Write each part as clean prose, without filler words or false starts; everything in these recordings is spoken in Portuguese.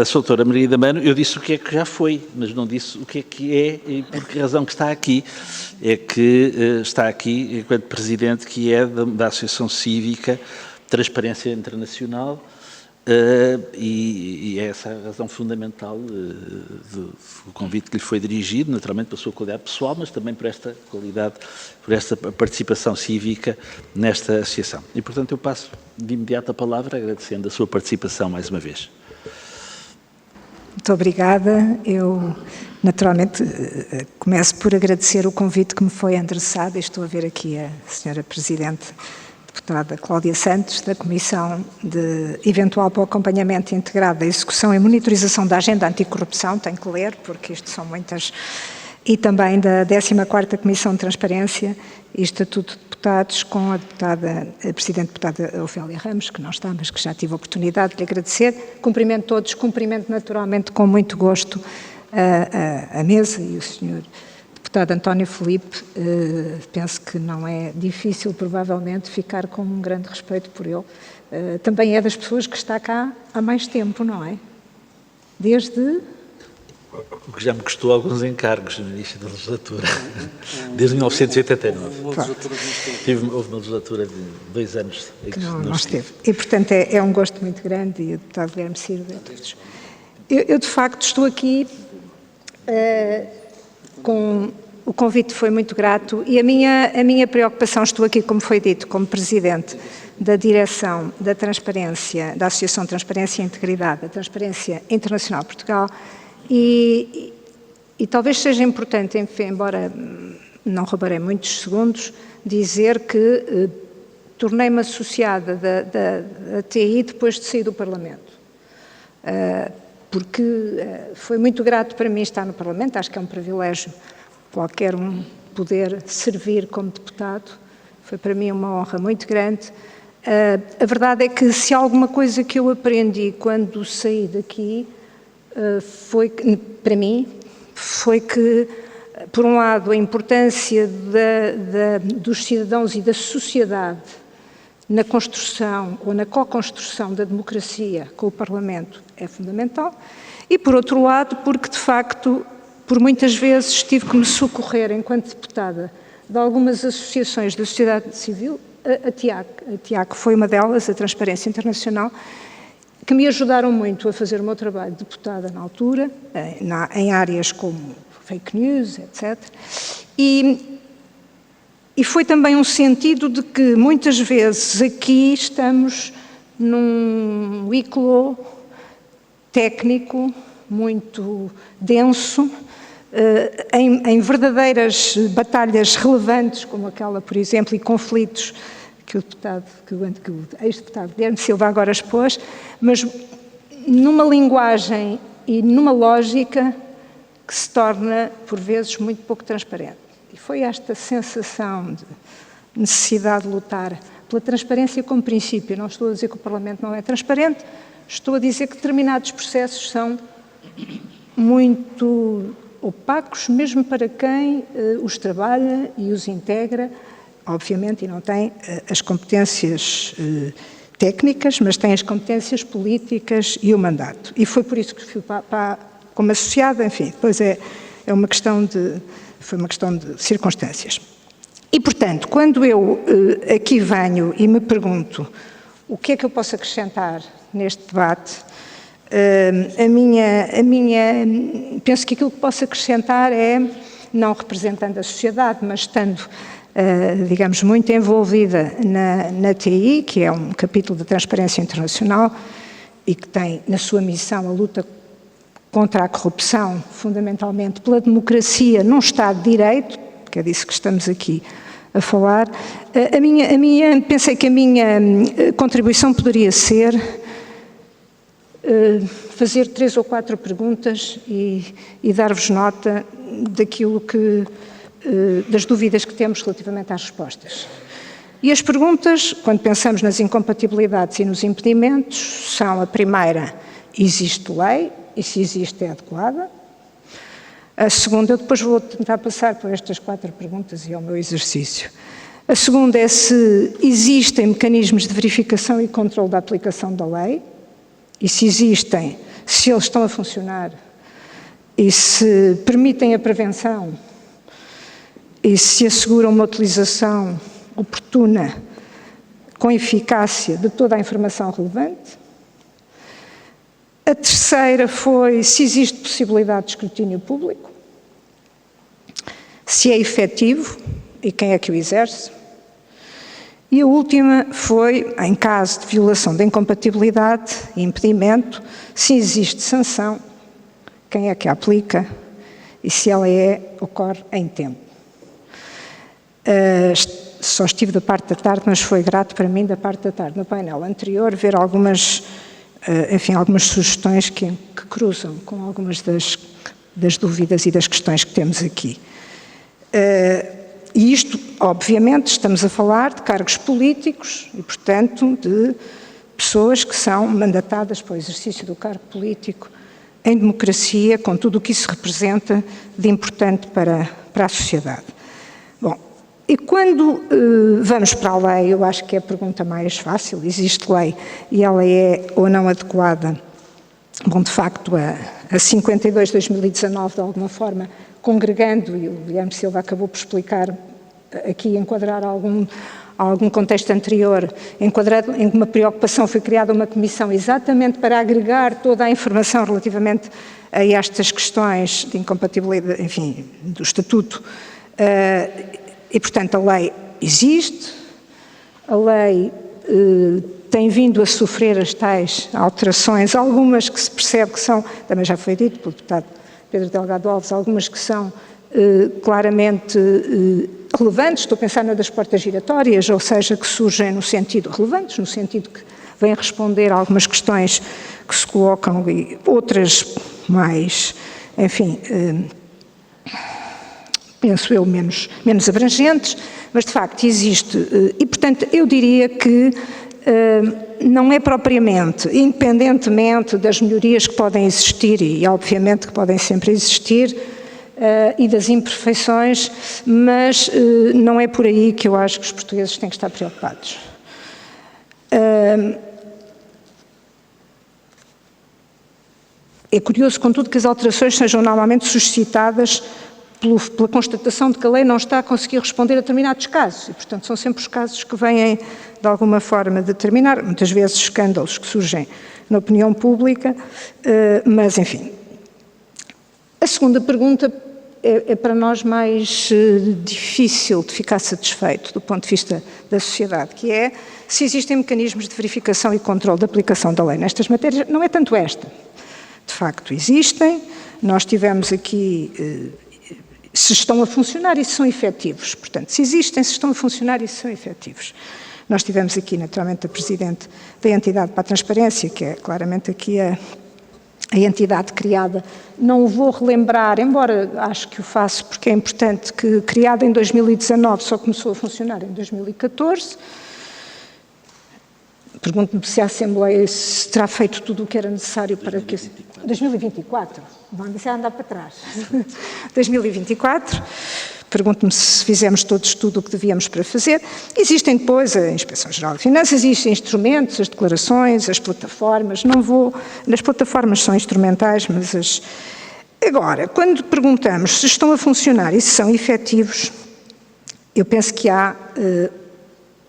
A doutora Maria da Mano, eu disse o que é que já foi, mas não disse o que é e por que razão que está aqui. É que está aqui enquanto presidente que é da Associação Cívica Transparência Internacional e é essa a razão fundamental do convite que lhe foi dirigido, naturalmente pela sua qualidade pessoal, mas também por esta qualidade, por esta participação cívica nesta associação. E, portanto, eu passo de imediato a palavra, agradecendo a sua participação mais uma vez. Muito obrigada. Eu, naturalmente, começo por agradecer o convite que me foi endereçado. Estou a ver aqui a senhora Presidente, deputada Cláudia Santos, da Comissão de Eventual para o Acompanhamento Integrado da Execução e Monitorização da Agenda Anticorrupção. Tenho que ler, porque isto são muitas... E também da 14ª Comissão de Transparência e Estatuto de Deputados, com a Presidente Deputada Ofélia Ramos, que não está, mas que já tive a oportunidade de lhe agradecer. Cumprimento todos, cumprimento naturalmente com muito gosto a mesa e o Sr. Deputado António Filipe. Penso que não é difícil, provavelmente, ficar com um grande respeito por ele. Também é das pessoas que está cá há mais tempo, não é? Desde... O que já me custou alguns encargos no início da legislatura, desde 1989. Houve uma legislatura de 2 anos. Que não esteve. E, portanto, é um gosto muito grande, e o deputado Guilherme Silva. Eu, de facto, estou aqui com... O convite foi muito grato e a minha preocupação, estou aqui, como foi dito, como Presidente da Direção da Transparência, da Associação Transparência e Integridade, da Transparência Internacional de Portugal. E talvez seja importante, enfim, embora não roubarei muitos segundos, dizer que tornei-me associada da TI depois de sair do Parlamento. Porque foi muito grato para mim estar no Parlamento, acho que é um privilégio qualquer um poder servir como deputado. Foi para mim uma honra muito grande. A verdade é que se há alguma coisa que eu aprendi quando saí daqui, para mim, foi que, por um lado, a importância dos cidadãos e da sociedade na construção ou na co-construção da democracia com o Parlamento é fundamental e, por outro lado, porque, de facto, por muitas vezes tive que me socorrer, enquanto deputada, de algumas associações da sociedade civil, a TIAC foi uma delas, a Transparência Internacional, que me ajudaram muito a fazer o meu trabalho de deputada na altura, em áreas como fake news, etc. E foi também um sentido de que muitas vezes aqui estamos num ciclo técnico muito denso, em verdadeiras batalhas relevantes, como aquela, por exemplo, e conflitos que o ex-deputado Guilherme Silva agora expôs, mas numa linguagem e numa lógica que se torna, por vezes, muito pouco transparente. E foi esta sensação de necessidade de lutar pela transparência como princípio. Não estou a dizer que o Parlamento não é transparente, estou a dizer que determinados processos são muito opacos, mesmo para quem os trabalha e os integra, obviamente, e não tem as competências técnicas, mas tem as competências políticas e o mandato. E foi por isso que fui como associada, enfim, depois foi uma questão de circunstâncias. E, portanto, quando eu aqui venho e me pergunto o que é que eu posso acrescentar neste debate, penso que aquilo que posso acrescentar é, não representando a sociedade, mas estando digamos, muito envolvida na TI, que é um capítulo da Transparência Internacional e que tem na sua missão a luta contra a corrupção, fundamentalmente pela democracia num Estado de Direito, que é disso que estamos aqui a falar. Pensei que a minha contribuição poderia ser fazer 3 ou 4 perguntas e dar-vos nota daquilo que das dúvidas que temos relativamente às respostas. E as perguntas, quando pensamos nas incompatibilidades e nos impedimentos, são a primeira, existe lei e se existe é adequada? A segunda, eu depois vou tentar passar por estas 4 perguntas e é o meu exercício. A segunda é se existem mecanismos de verificação e controle da aplicação da lei e se existem, se eles estão a funcionar e se permitem a prevenção e se asseguram uma utilização oportuna, com eficácia, de toda a informação relevante. A terceira foi se existe possibilidade de escrutínio público, se é efetivo e quem é que o exerce. E a última foi, em caso de violação da incompatibilidade e impedimento, se existe sanção, quem é que a aplica e se ela ocorre em tempo. Só estive da parte da tarde, mas foi grato para mim da parte da tarde, no painel anterior, ver algumas sugestões que cruzam com algumas das dúvidas e das questões que temos aqui. E isto, obviamente, estamos a falar de cargos políticos e, portanto, de pessoas que são mandatadas para o exercício do cargo político em democracia, com tudo o que isso representa de importante para a sociedade. Bom, e quando vamos para a lei, eu acho que é a pergunta mais fácil, existe lei e ela é ou não adequada. Bom, de facto, a 52 de 2019, de alguma forma, congregando, e o Guilherme Silva acabou por explicar aqui, enquadrar algum contexto anterior, enquadrado em uma preocupação, foi criada uma comissão exatamente para agregar toda a informação relativamente a estas questões de incompatibilidade, enfim, do Estatuto. E, portanto, a lei existe, a lei tem vindo a sofrer as tais alterações, algumas que se percebe que são, também já foi dito pelo deputado Pedro Delgado Alves, algumas que são claramente relevantes, estou a pensar na das portas giratórias, ou seja, que surgem no sentido, relevantes, no sentido que vêm responder a algumas questões que se colocam e outras mais, enfim, penso eu, menos abrangentes, mas de facto existe, e portanto eu diria que não é propriamente, independentemente das melhorias que podem existir, e obviamente que podem sempre existir, e das imperfeições, mas não é por aí que eu acho que os portugueses têm que estar preocupados. É curioso, contudo, que as alterações sejam normalmente suscitadas pela constatação de que a lei não está a conseguir responder a determinados casos, e, portanto, são sempre os casos que vêm, de alguma forma, determinar, muitas vezes escândalos que surgem na opinião pública, mas, enfim. A segunda pergunta é para nós mais difícil de ficar satisfeito do ponto de vista da sociedade, que é se existem mecanismos de verificação e controle da aplicação da lei nestas matérias. Não é tanto esta. De facto, existem. Nós tivemos aqui se estão a funcionar e se são efetivos. Portanto, se existem, se estão a funcionar e se são efetivos. Nós tivemos aqui, naturalmente, a Presidente da Entidade para a Transparência, que é claramente aqui a entidade criada. Não o vou relembrar, embora acho que o faço porque é importante, que criada em 2019 só começou a funcionar em 2014. Pergunto-me se a Assembleia se terá feito tudo o que era necessário para que... 2024. Vamos deixar andar para trás. 2024. Pergunto-me se fizemos todos tudo o que devíamos para fazer. Existem depois a Inspeção-Geral de Finanças, existem instrumentos, as declarações, as plataformas. Não vou... As plataformas são instrumentais, mas as... Agora, quando perguntamos se estão a funcionar e se são efetivos, eu penso que há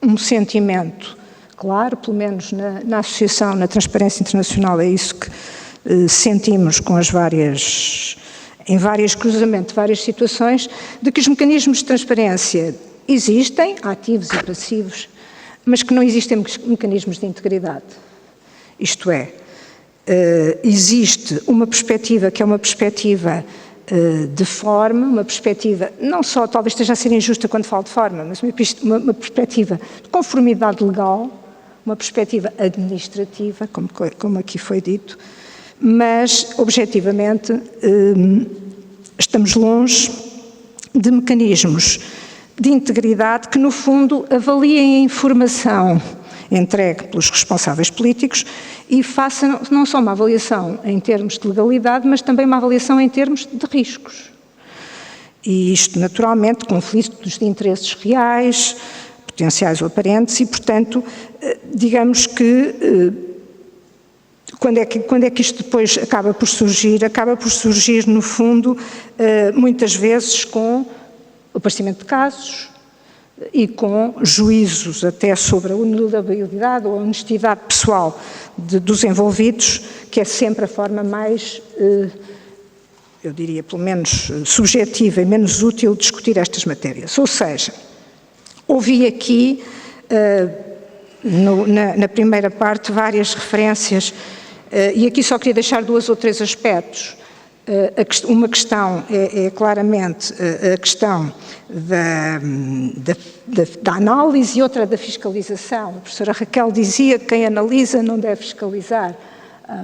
um sentimento claro, pelo menos na Associação, na Transparência Internacional, é isso que sentimos com em vários cruzamentos, várias situações, de que os mecanismos de transparência existem, ativos e passivos, mas que não existem mecanismos de integridade. Isto é, existe uma perspectiva que é uma perspectiva de forma, uma perspectiva, não só, talvez esteja a ser injusta quando falo de forma, mas uma perspectiva de conformidade legal, uma perspectiva administrativa, como aqui foi dito, mas, objetivamente, estamos longe de mecanismos de integridade que, no fundo, avaliem a informação entregue pelos responsáveis políticos e façam não só uma avaliação em termos de legalidade, mas também uma avaliação em termos de riscos. E isto, naturalmente, conflitos de interesses reais, potenciais ou aparentes, e, portanto, digamos que Quando é que isto depois acaba por surgir? Acaba por surgir, no fundo, muitas vezes com o aparecimento de casos e com juízos até sobre a honorabilidade ou a honestidade pessoal dos envolvidos, que é sempre a forma mais, eu diria, pelo menos subjetiva e menos útil de discutir estas matérias. Ou seja, ouvi aqui, na primeira parte, várias referências, e aqui só queria deixar 2 ou 3 aspectos. Uma questão é claramente a questão da análise e outra da fiscalização. A professora Raquel dizia que quem analisa não deve fiscalizar.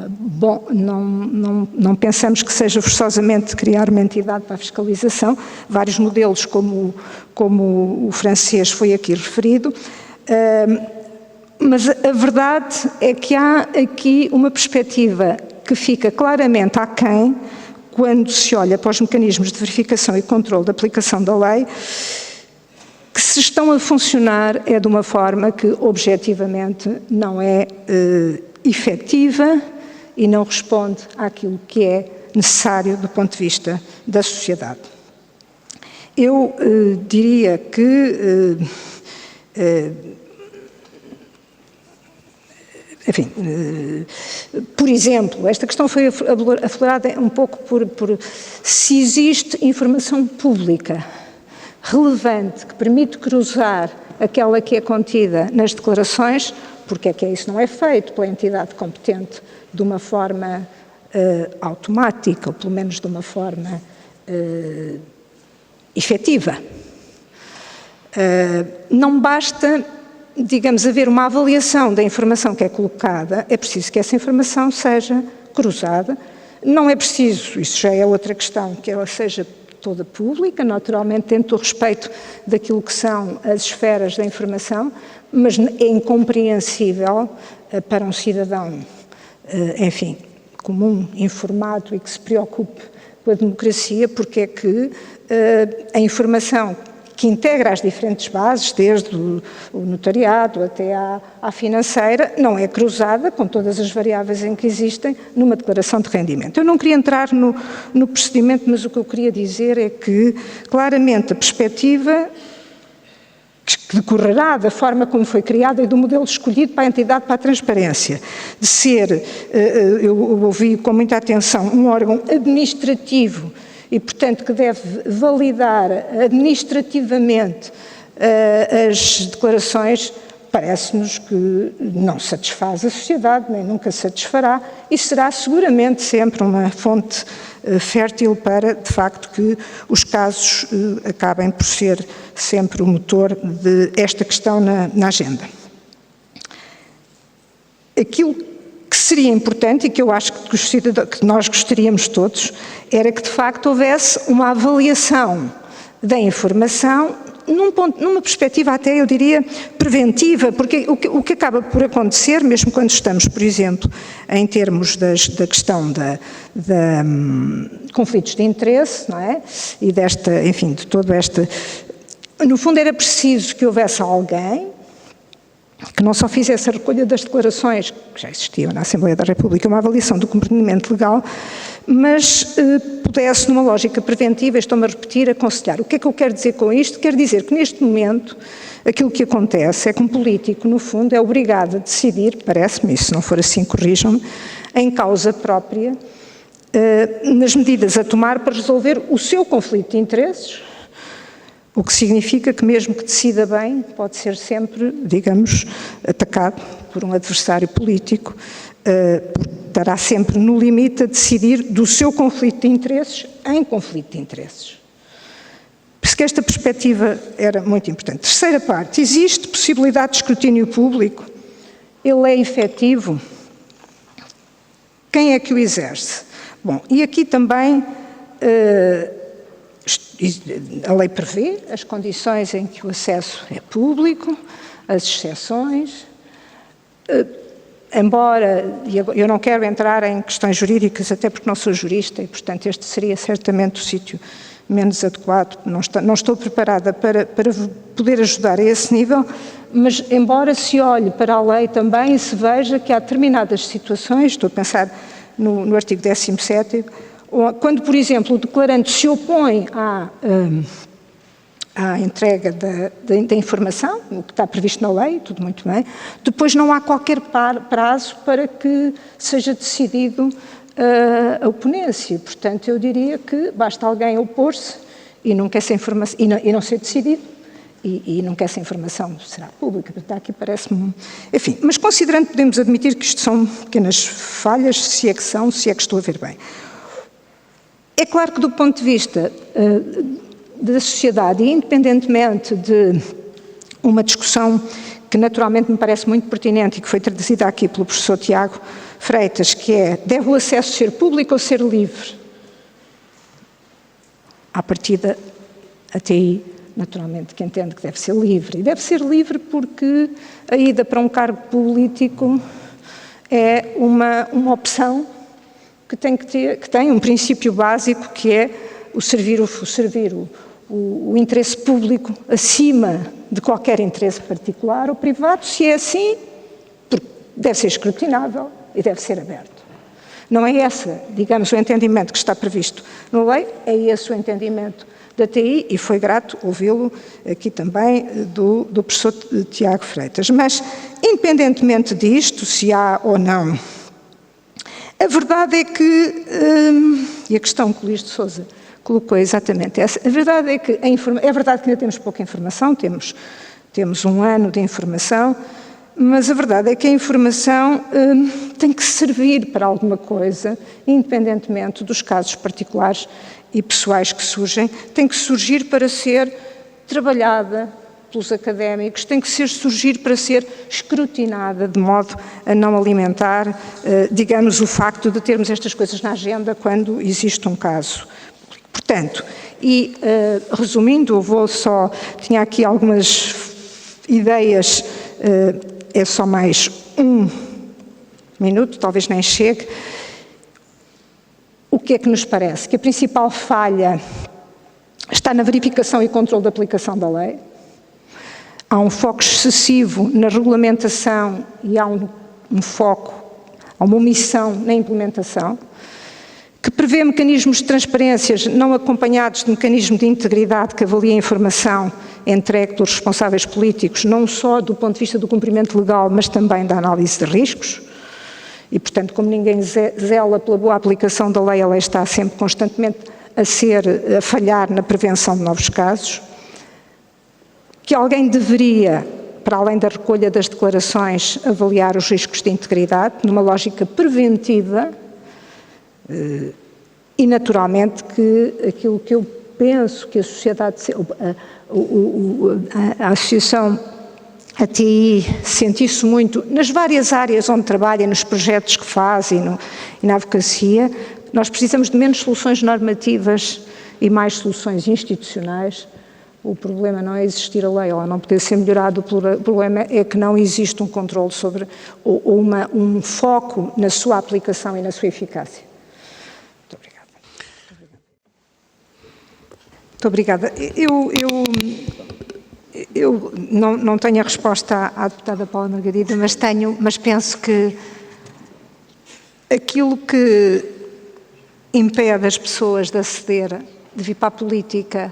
Bom, não pensamos que seja forçosamente criar uma entidade para a fiscalização. Vários modelos, como o francês foi aqui referido. Mas a verdade é que há aqui uma perspectiva que fica claramente aquém quando se olha para os mecanismos de verificação e controle da aplicação da lei, que se estão a funcionar é de uma forma que objetivamente não é efetiva e não responde àquilo que é necessário do ponto de vista da sociedade. Eu diria que enfim, por exemplo, esta questão foi aflorada um pouco por se existe informação pública relevante que permite cruzar aquela que é contida nas declarações, porque é que isso não é feito pela entidade competente de uma forma automática, ou pelo menos de uma forma efetiva. Não basta, digamos, haver uma avaliação da informação que é colocada, é preciso que essa informação seja cruzada. Não é preciso, isso já é outra questão, que ela seja toda pública, naturalmente dentro do respeito daquilo que são as esferas da informação, mas é incompreensível para um cidadão, enfim, comum, informado e que se preocupe com a democracia, porque é que a informação que integra as diferentes bases, desde o notariado até à financeira, não é cruzada com todas as variáveis em que existem numa declaração de rendimento. Eu não queria entrar no procedimento, mas o que eu queria dizer é que, claramente, a perspectiva que decorrerá da forma como foi criada e do modelo escolhido para a entidade para a transparência, de ser, eu ouvi com muita atenção, um órgão administrativo e, portanto, que deve validar administrativamente as declarações, parece-nos que não satisfaz a sociedade, nem nunca satisfará, e será seguramente sempre uma fonte fértil para, de facto, que os casos acabem por ser sempre o motor desta questão na agenda. Aquilo que seria importante e que eu acho que nós gostaríamos todos era que, de facto, houvesse uma avaliação da informação numa perspectiva até, eu diria, preventiva, porque o que acaba por acontecer, mesmo quando estamos, por exemplo, em termos da questão da conflitos de interesse, não é? E desta, enfim, de todo esta... No fundo era preciso que houvesse alguém que não só fizesse a recolha das declarações, que já existiam na Assembleia da República, uma avaliação do cumprimento legal, mas pudesse, numa lógica preventiva, estou-me a repetir, aconselhar. O que é que eu quero dizer com isto? Quero dizer que, neste momento, aquilo que acontece é que um político, no fundo, é obrigado a decidir, parece-me, e se não for assim, corrijam-me, em causa própria, nas medidas a tomar para resolver o seu conflito de interesses, o que significa que, mesmo que decida bem, pode ser sempre, digamos, atacado por um adversário político, estará sempre no limite a decidir do seu conflito de interesses em conflito de interesses. Por isso que esta perspectiva era muito importante. Terceira parte, existe possibilidade de escrutínio público? Ele é efetivo? Quem é que o exerce? Bom, e aqui também... a lei prevê as condições em que o acesso é público, as exceções, embora, eu não quero entrar em questões jurídicas, até porque não sou jurista e, portanto, este seria certamente o sítio menos adequado, não estou preparada para poder ajudar a esse nível, mas embora se olhe para a lei também e se veja que há determinadas situações, estou a pensar no artigo 17º, quando, por exemplo, o declarante se opõe à entrega da informação, o que está previsto na lei, tudo muito bem, depois não há qualquer prazo para que seja decidido a oponência. Portanto, eu diria que basta alguém opor-se e não quer essa informação, e não ser decidido, e não quer essa informação será pública. Portanto, aqui parece-me... Enfim, mas considerando que podemos admitir que isto são pequenas falhas, se é que estou a ver bem. É claro que do ponto de vista da sociedade, e independentemente de uma discussão que naturalmente me parece muito pertinente e que foi traduzida aqui pelo professor Tiago Freitas, que é, deve o acesso ser público ou ser livre? À partida, a TI, naturalmente, que entende que deve ser livre. E deve ser livre porque a ida para um cargo político é uma opção que tem um princípio básico, que é servir o interesse público acima de qualquer interesse particular ou privado. Se é assim, deve ser escrutinável e deve ser aberto. Não é esse, digamos, o entendimento que está previsto na lei, é esse o entendimento da TI, e foi grato ouvi-lo aqui também do professor Tiago Freitas. Mas, independentemente disto, se há ou não, a verdade é que, e a questão que o Luís de Sousa colocou é exatamente essa, a verdade é que é verdade que ainda temos pouca informação, temos 1 ano de informação, mas a verdade é que a informação tem que servir para alguma coisa, independentemente dos casos particulares e pessoais que surgem, tem que surgir para ser trabalhada pelos académicos, tem que surgir para ser escrutinada, de modo a não alimentar, digamos, o facto de termos estas coisas na agenda quando existe um caso. Portanto, e resumindo, tinha aqui algumas ideias, é só mais 1 minuto, talvez nem chegue. O que é que nos parece? Que a principal falha está na verificação e controle da aplicação da lei. Há um foco excessivo na regulamentação e há há uma omissão na implementação, que prevê mecanismos de transparências não acompanhados de mecanismo de integridade que avalia a informação entregue pelos responsáveis políticos, não só do ponto de vista do cumprimento legal, mas também da análise de riscos. E, portanto, como ninguém zela pela boa aplicação da lei, ela está sempre constantemente a falhar na prevenção de novos casos. Que alguém deveria, para além da recolha das declarações, avaliar os riscos de integridade, numa lógica preventiva, e naturalmente que aquilo que eu penso que a sociedade, a associação, a TI, sente isso muito nas várias áreas onde trabalha, nos projetos que faz e na advocacia. Nós precisamos de menos soluções normativas e mais soluções institucionais. O problema não é existir a lei, ela não poder ser melhorada, o problema é que não existe um controle sobre, ou um foco na sua aplicação e na sua eficácia. Muito obrigada. Muito obrigada. Eu não tenho a resposta à deputada Paula Margarida, mas penso que aquilo que impede as pessoas de aceder, de vir para a política,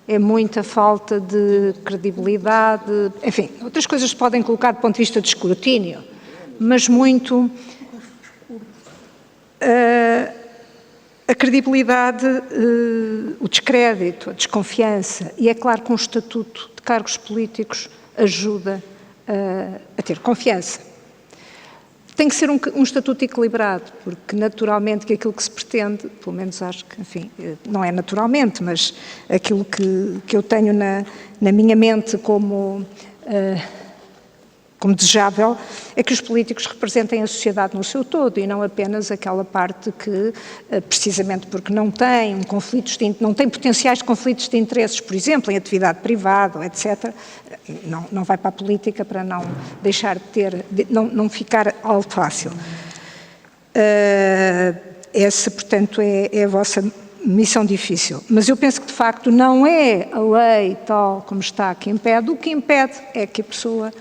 é muita falta de credibilidade, enfim, outras coisas se podem colocar do ponto de vista de escrutínio, mas muito a credibilidade, o descrédito, a desconfiança, e é claro que um estatuto de cargos políticos ajuda a ter confiança. Tem que ser um estatuto equilibrado, porque naturalmente que aquilo que se pretende, pelo menos acho que, enfim, não é naturalmente, mas aquilo que eu tenho na minha mente como desejável, é que os políticos representem a sociedade no seu todo e não apenas aquela parte que, precisamente porque não tem não tem potenciais conflitos de interesses, por exemplo, em atividade privada, etc., não vai para a política para não deixar de ter, não ficar algo fácil. Essa, portanto, é a vossa missão difícil, mas eu penso que de facto não é a lei tal como está que impede, o que impede é que a pessoa,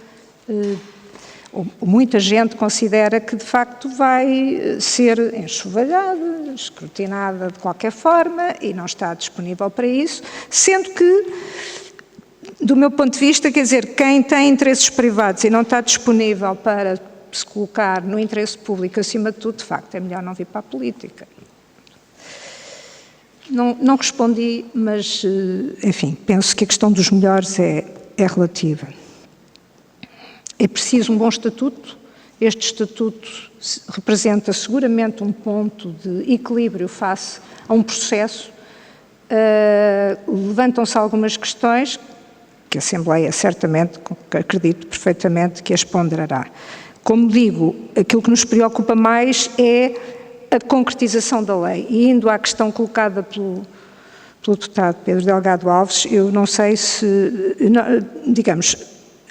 ou muita gente considera que de facto vai ser enxovalhada, escrutinada de qualquer forma e não está disponível para isso, sendo que, do meu ponto de vista, quer dizer, quem tem interesses privados e não está disponível para se colocar no interesse público acima de tudo, de facto é melhor não vir para a política. Não respondi, mas, enfim, penso que a questão dos melhores é relativa. É preciso um bom estatuto. Este estatuto representa seguramente um ponto de equilíbrio face a um processo. Levantam-se algumas questões que a Assembleia certamente, acredito perfeitamente, que as ponderará. Como digo, aquilo que nos preocupa mais é a concretização da lei. E indo à questão colocada pelo deputado Pedro Delgado Alves, eu não sei se, digamos,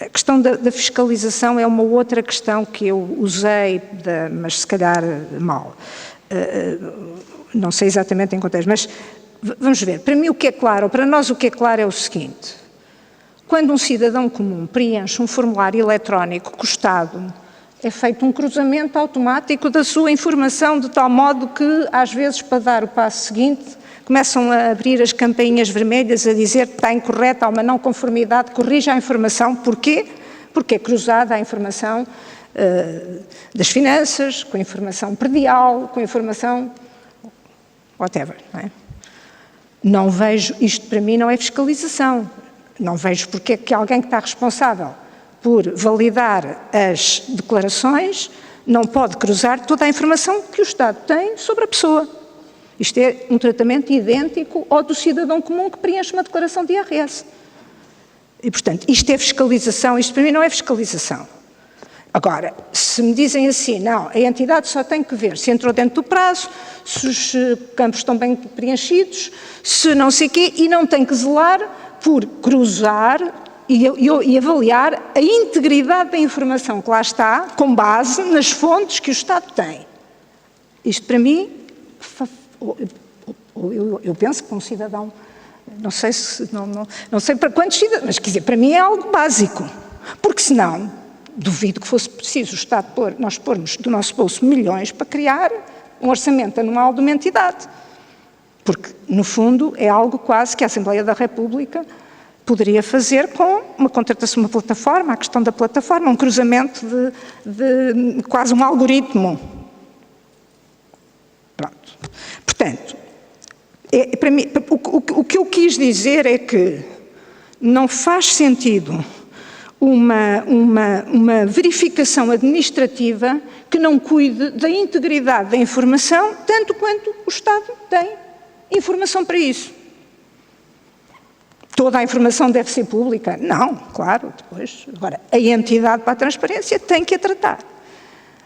a questão da fiscalização é uma outra questão que eu usei, mas se calhar mal. Não sei exatamente em contexto, mas vamos ver. Para mim o que é claro, ou para nós o que é claro é o seguinte: quando um cidadão comum preenche um formulário eletrónico com o Estado, é feito um cruzamento automático da sua informação, de tal modo que, às vezes, para dar o passo seguinte, começam a abrir as campainhas vermelhas a dizer que está incorreta, há uma não conformidade, corrija a informação. Porquê? Porque é cruzada a informação das finanças, com a informação predial, com a informação whatever. Não vejo, isto para mim não é fiscalização, não vejo porque é que alguém que está responsável por validar as declarações não pode cruzar toda a informação que o Estado tem sobre a pessoa. Isto é um tratamento idêntico ao do cidadão comum que preenche uma declaração de IRS. E, portanto, isto é fiscalização, isto para mim não é fiscalização. Agora, se me dizem assim, não, a entidade só tem que ver se entrou dentro do prazo, se os campos estão bem preenchidos, se não sei o quê, e não tem que zelar por cruzar e avaliar a integridade da informação que lá está, com base nas fontes que o Estado tem. Isto para mim, eu penso que um cidadão, não sei para quantos cidadãos, mas quer dizer, para mim é algo básico, porque senão, duvido que fosse preciso o Estado nós pormos do nosso bolso milhões para criar um orçamento anual de uma entidade, porque no fundo é algo quase que a Assembleia da República poderia fazer com uma contratação, uma plataforma, a questão da plataforma, um cruzamento de quase um algoritmo. Pronto. Portanto, para mim, o que eu quis dizer é que não faz sentido uma verificação administrativa que não cuide da integridade da informação, tanto quanto o Estado tem informação para isso. Toda a informação deve ser pública? Não, claro, depois. Agora, a entidade para a transparência tem que a tratar.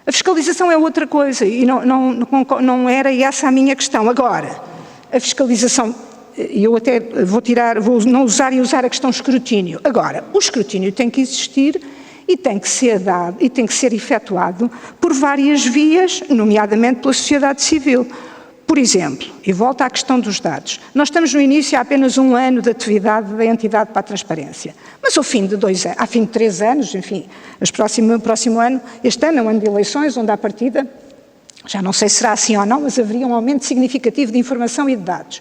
A fiscalização é outra coisa e não era essa a minha questão. Agora, a fiscalização, eu até vou não usar e usar a questão escrutínio. Agora, o escrutínio tem que existir e tem que ser dado e tem que ser efetuado por várias vias, nomeadamente pela sociedade civil. Por exemplo, e volto à questão dos dados, nós estamos no início há apenas 1 ano de atividade da entidade para a transparência, mas ao fim de 2 anos, ao fim de 3 anos, enfim, o próximo ano, este ano é um ano de eleições, onde à partida, já não sei se será assim ou não, mas haveria um aumento significativo de informação e de dados.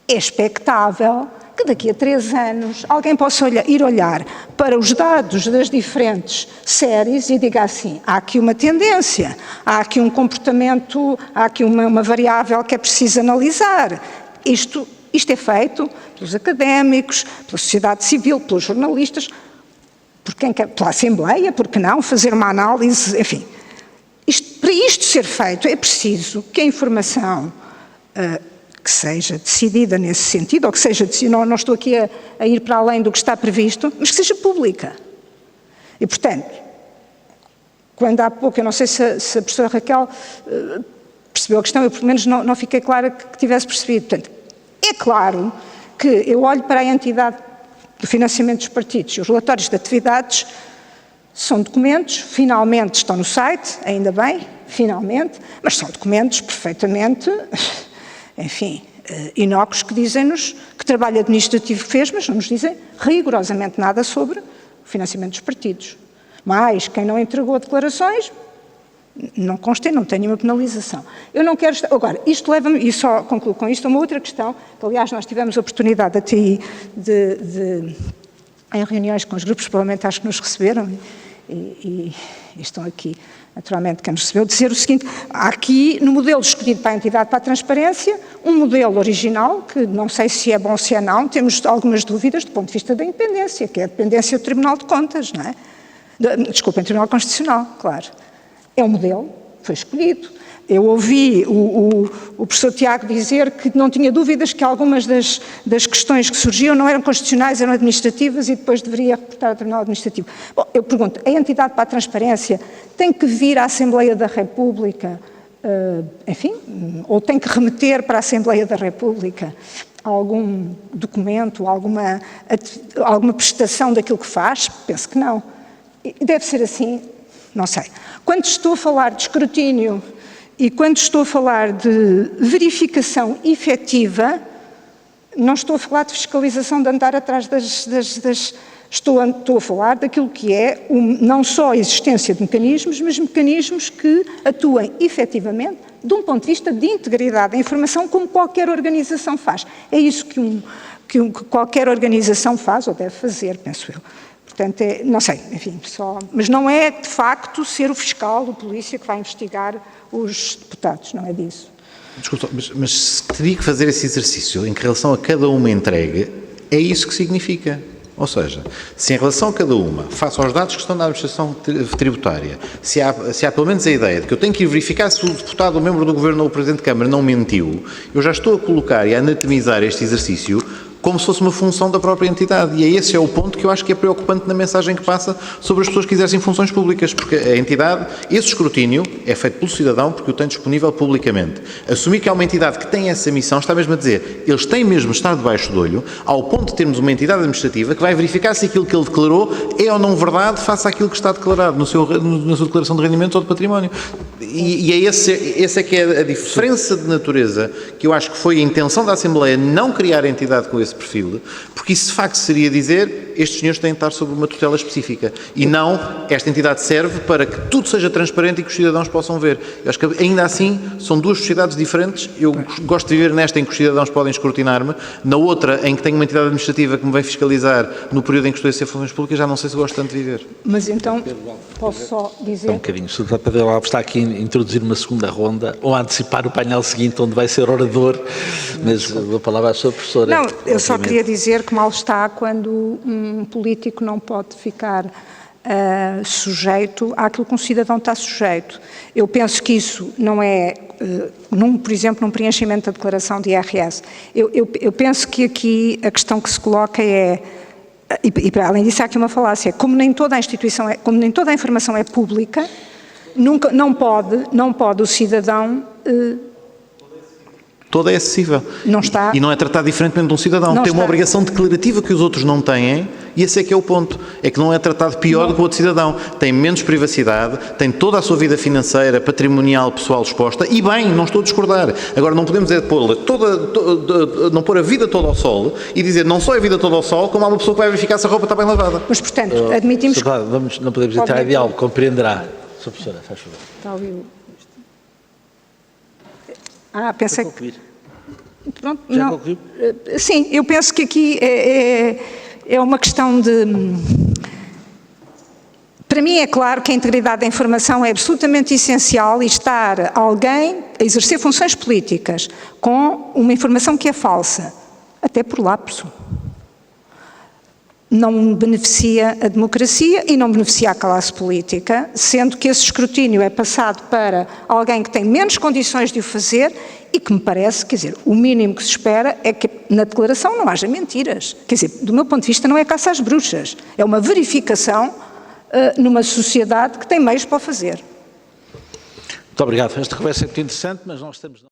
É expectável que daqui a 3 anos alguém possa ir olhar para os dados das diferentes séries e diga assim, há aqui uma tendência, há aqui um comportamento, há aqui uma variável que é preciso analisar. Isto é feito pelos académicos, pela sociedade civil, pelos jornalistas, pela Assembleia, porque não, fazer uma análise, enfim. Para isto ser feito é preciso que a informação que seja decidida nesse sentido, ou que seja decidida, não estou aqui a ir para além do que está previsto, mas que seja pública. E, portanto, quando há pouco, eu não sei se a professora Raquel percebeu a questão, eu pelo menos não fiquei clara que tivesse percebido. Portanto, é claro que eu olho para a entidade do financiamento dos partidos e os relatórios de atividades são documentos, finalmente estão no site, ainda bem, finalmente, mas são documentos perfeitamente, enfim, inócuos que dizem-nos que trabalho administrativo fez, mas não nos dizem rigorosamente nada sobre o financiamento dos partidos. Mas quem não entregou declarações, não consta e não tem nenhuma penalização. Eu não quero... Agora, isto leva-me, e só concluo com isto, a uma outra questão, que aliás nós tivemos a oportunidade até aí em reuniões com os grupos parlamentares que nos receberam, e estão aqui, naturalmente, quem nos recebeu, dizer o seguinte: há aqui, no modelo escolhido para a entidade para a transparência, um modelo original, que não sei se é bom ou se é não, temos algumas dúvidas do ponto de vista da independência, que é a dependência do Tribunal de Contas, não é? Desculpem, Tribunal Constitucional, claro. É um modelo, foi escolhido. Eu ouvi o professor Tiago dizer que não tinha dúvidas que algumas das questões que surgiam não eram constitucionais, eram administrativas e depois deveria reportar ao Tribunal Administrativo. Bom, eu pergunto, a entidade para a transparência tem que vir à Assembleia da República, enfim, ou tem que remeter para a Assembleia da República algum documento, alguma prestação daquilo que faz? Penso que não. E deve ser assim, não sei. Quando estou a falar de escrutínio e quando estou a falar de verificação efetiva, não estou a falar de fiscalização, de andar atrás estou a falar daquilo que é não só a existência de mecanismos, mas mecanismos que atuem efetivamente de um ponto de vista de integridade da informação, como qualquer organização faz. É isso que qualquer organização faz ou deve fazer, penso eu. Portanto, não sei, enfim, mas não é de facto ser o fiscal, o polícia que vai investigar os deputados, não é disso. Desculpa, mas se teria que fazer esse exercício em relação a cada uma entregue, é isso que significa. Ou seja, se em relação a cada uma, face aos dados que estão na administração tributária, se há pelo menos a ideia de que eu tenho que ir verificar se o deputado, o membro do Governo ou o Presidente de Câmara não mentiu, eu já estou a colocar e a anatomizar este exercício como se fosse uma função da própria entidade. E esse é o ponto que eu acho que é preocupante na mensagem que passa sobre as pessoas que exercem funções públicas, porque a entidade, esse escrutínio é feito pelo cidadão porque o tem disponível publicamente. Assumir que há uma entidade que tem essa missão está mesmo a dizer, eles têm mesmo de estar debaixo do olho, ao ponto de termos uma entidade administrativa que vai verificar se aquilo que ele declarou é ou não verdade face àquilo que está declarado na sua declaração de rendimentos ou de património. E é esse é que é a diferença de natureza que eu acho que foi a intenção da Assembleia não criar a entidade com esse perfil, porque isso de facto seria dizer estes senhores têm de estar sob uma tutela específica e não esta entidade serve para que tudo seja transparente e que os cidadãos possam ver. Eu acho que ainda assim são duas sociedades diferentes. Eu gosto de viver nesta em que os cidadãos podem escrutinar-me, na outra em que tenho uma entidade administrativa que me vai fiscalizar no período em que estou a ser funções públicas, já não sei se gosto tanto de viver. Mas então, posso só dizer... Um bocadinho, o Sr. Pedro Alves está aqui a introduzir uma segunda ronda ou a antecipar o painel seguinte onde vai ser orador, mas a palavra à sua professora. Não, eu só queria dizer que mal está quando um político não pode ficar sujeito àquilo que um cidadão está sujeito. Eu penso que isso não é, por exemplo, num preenchimento da declaração de IRS. Eu penso que aqui a questão que se coloca é, e para além disso há aqui uma falácia, como nem toda a informação é pública, não pode o cidadão... Toda é acessível. Não está... E não é tratado diferentemente de um cidadão. Tem uma obrigação declarativa que os outros não têm, e esse é que é o ponto. É que não é tratado pior do que o outro cidadão. Tem menos privacidade, tem toda a sua vida financeira, patrimonial, pessoal exposta, e bem, não estou a discordar. Agora, não podemos não pôr a vida toda ao sol e dizer não só a vida toda ao sol, como há uma pessoa que vai verificar se a roupa está bem lavada. Mas, portanto, admitimos que... Não podemos entrar em diálogo, compreenderá. Sra. Professora, faz favor. Está a ouvir. Pensei que... Pronto, Já não. concluiu? Sim, eu penso que aqui é uma questão de... Para mim é claro que a integridade da informação é absolutamente essencial e estar alguém a exercer funções políticas com uma informação que é falsa, até por lapso, não beneficia a democracia e não beneficia a classe política, sendo que esse escrutínio é passado para alguém que tem menos condições de o fazer e que me parece, quer dizer, o mínimo que se espera é que na declaração não haja mentiras. Quer dizer, do meu ponto de vista não é caça às bruxas, é uma verificação numa sociedade que tem meios para o fazer. Muito obrigado. Esta conversa é muito interessante, mas nós estamos...